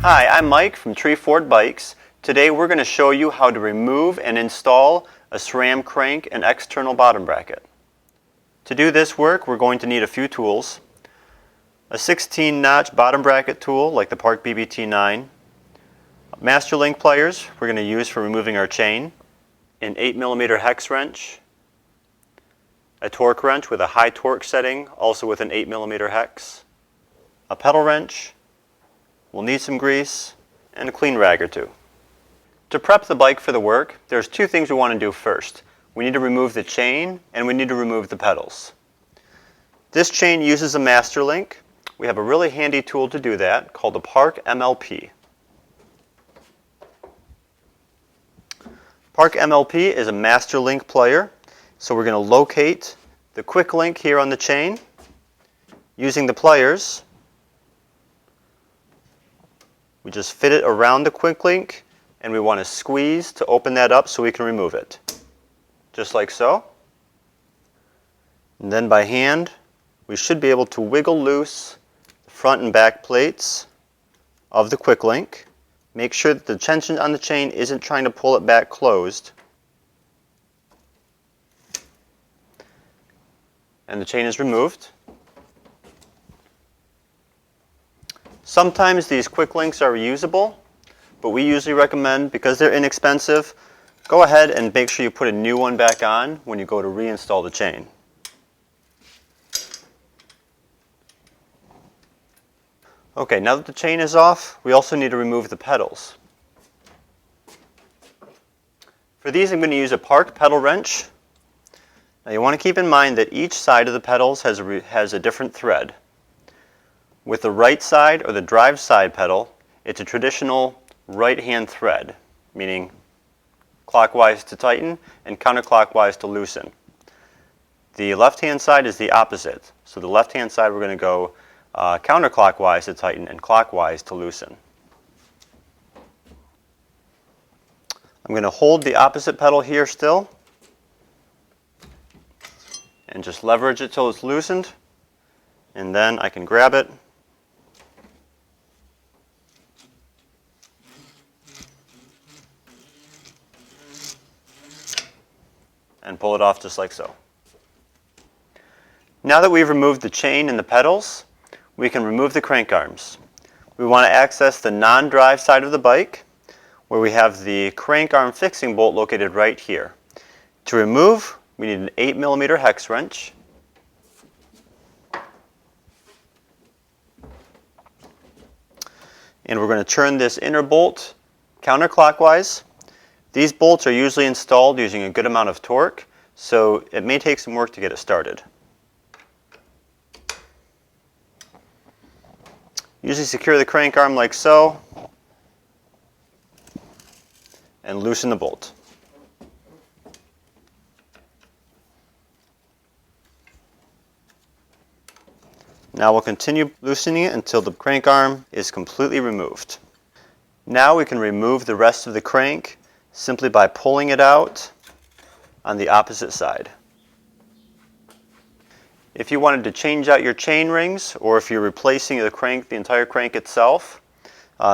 Hi, I'm Mike from Tree Ford Bikes. Today we're going to show you how to remove and install a SRAM crank and external bottom bracket. To do this work, we're going to need a few tools. A 16-notch bottom bracket tool like the Park BBT9. Master link pliers we're going to use for removing our chain. An 8mm hex wrench. A torque wrench with a high torque setting, also with an 8mm hex. A pedal wrench. We'll need some grease and a clean rag or two. To prep the bike for the work, there's two things we want to do first. We need to remove the chain and we need to remove the pedals. This chain uses a master link. We have a really handy tool to do that called the Park MLP. Park MLP is a master link plier, so we're going to locate the quick link here on the chain using the pliers. We just fit it around the quick link and we want to squeeze to open that up so we can remove it. Just like so. And then by hand, we should be able to wiggle loose the front and back plates of the quick link. Make sure that the tension on the chain isn't trying to pull it back closed. And the chain is removed. Sometimes these quick links are reusable, but we usually recommend, because they're inexpensive, go ahead and make sure you put a new one back on when you go to reinstall the chain. Okay, now that the chain is off, we also need to remove the pedals. For these, I'm going to use a Park pedal wrench. Now you want to keep in mind that each side of the pedals has a different thread. With the right side or the drive side pedal, it's a traditional right-hand thread, meaning clockwise to tighten and counterclockwise to loosen. The left-hand side is the opposite. So the left-hand side we're going to go counterclockwise to tighten and clockwise to loosen. I'm going to hold the opposite pedal here still and just leverage it till it's loosened, and then I can grab it and pull it off just like so. Now that we've removed the chain and the pedals, we can remove the crank arms. We want to access the non-drive side of the bike, where we have the crank arm fixing bolt located right here. To remove, we need an 8mm hex wrench. And we're going to turn this inner bolt counterclockwise. These bolts are usually installed using a good amount of torque, so it may take some work to get it started. Usually secure the crank arm like so and loosen the bolt. Now we'll continue loosening it until the crank arm is completely removed. Now we can remove the rest of the crank simply by pulling it out on the opposite side. If you wanted to change out your chain rings, or if you're replacing the entire crank itself,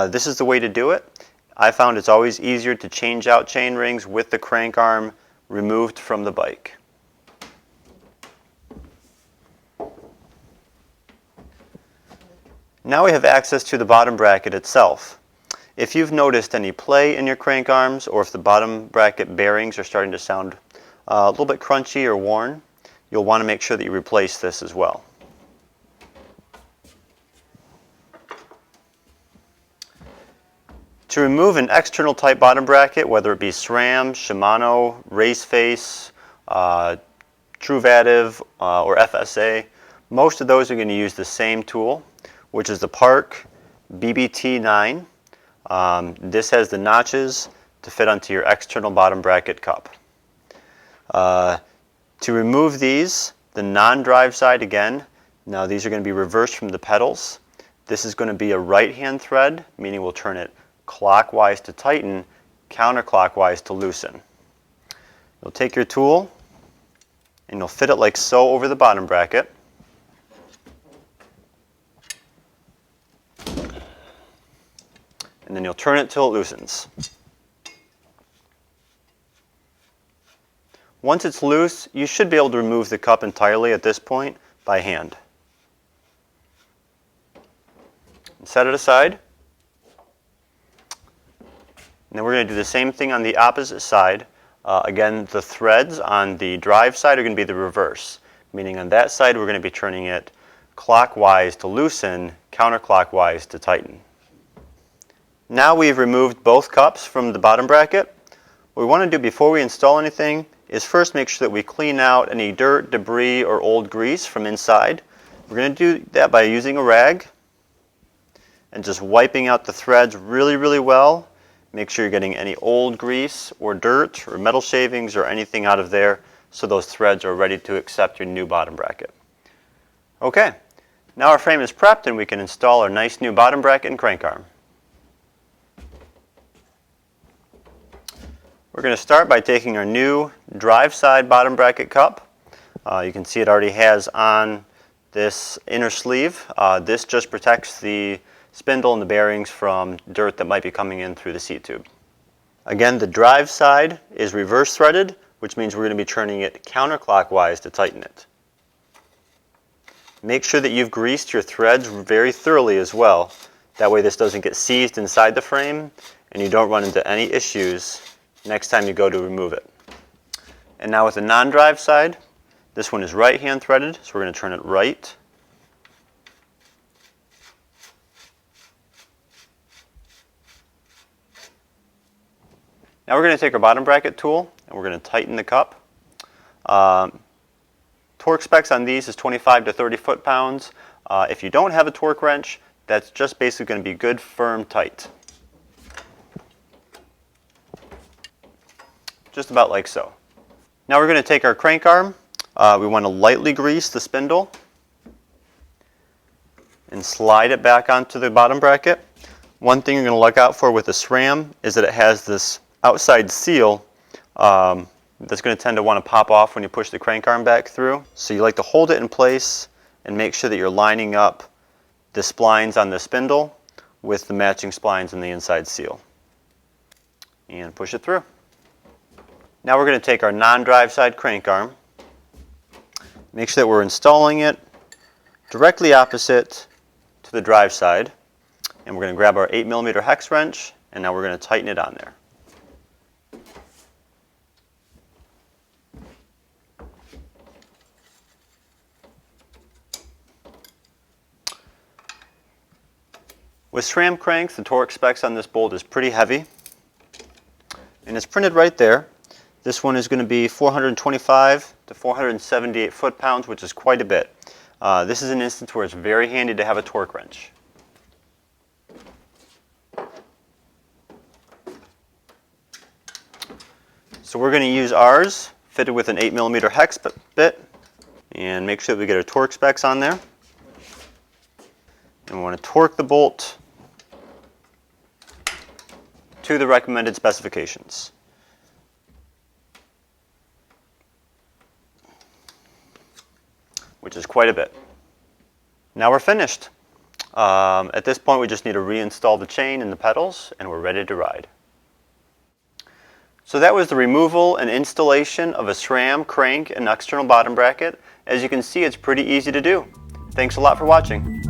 this is the way to do it. I found it's always easier to change out chain rings with the crank arm removed from the bike. Now we have access to the bottom bracket itself. If you've noticed any play in your crank arms, or if the bottom bracket bearings are starting to sound a little bit crunchy or worn, you'll want to make sure that you replace this as well. To remove an external type bottom bracket, whether it be SRAM, Shimano, Raceface, Truvativ, or FSA, most of those are going to use the same tool, which is the Park BBT9. This has the notches to fit onto your external bottom bracket cup. To remove these, the non-drive side again, now these are going to be reversed from the pedals. This is going to be a right-hand thread, meaning we'll turn it clockwise to tighten, counterclockwise to loosen. You'll take your tool and you'll fit it like so over the bottom bracket. and then you'll turn it till it loosens. Once it's loose, you should be able to remove the cup entirely at this point by hand. Set it aside. And then we're going to do the same thing on the opposite side. Again, the threads on the drive side are going to be the reverse, meaning on that side we're going to be turning it clockwise to loosen, counterclockwise to tighten. Now we've removed both cups from the bottom bracket. What we want to do before we install anything is first make sure that we clean out any dirt, debris, or old grease from inside. We're going to do that by using a rag and just wiping out the threads really, really well. Make sure you're getting any old grease or dirt or metal shavings or anything out of there so those threads are ready to accept your new bottom bracket. Okay, now our frame is prepped and we can install our nice new bottom bracket and crank arm. We're going to start by taking our new drive side bottom bracket cup. You can see it already has on this inner sleeve. This just protects the spindle and the bearings from dirt that might be coming in through the seat tube. Again, the drive side is reverse threaded, which means we're going to be turning it counterclockwise to tighten it. Make sure that you've greased your threads very thoroughly as well. That way this doesn't get seized inside the frame and you don't run into any issues next time you go to remove it. And now with the non-drive side, this one is right hand threaded, so we're going to turn it right. Now we're going to take our bottom bracket tool and we're going to tighten the cup. Torque specs on these is 25 to 30 foot-pounds. If you don't have a torque wrench, that's just basically going to be good, firm, tight. Just about like so. Now we're going to take our crank arm. We want to lightly grease the spindle and slide it back onto the bottom bracket. One thing you're going to look out for with the Sram is that it has this outside seal that's going to tend to want to pop off when you push the crank arm back through. So you like to hold it in place and make sure that you're lining up the splines on the spindle with the matching splines in the inside seal. And push it through. Now we're going to take our non-drive side crank arm, make sure that we're installing it directly opposite to the drive side, and we're going to grab our 8mm hex wrench and now we're going to tighten it on there. With SRAM cranks, the torque specs on this bolt is pretty heavy, and it's printed right there. This one is going to be 425 to 478 foot-pounds, which is quite a bit. This is an instance where it's very handy to have a torque wrench. So we're going to use ours, fitted with an 8mm hex bit, and make sure that we get our torque specs on there. And we want to torque the bolt to the recommended specifications. Which is quite a bit. Now we're finished. At this point we just need to reinstall the chain and the pedals and we're ready to ride. So that was the removal and installation of a SRAM crank and external bottom bracket. As you can see, it's pretty easy to do. Thanks a lot for watching.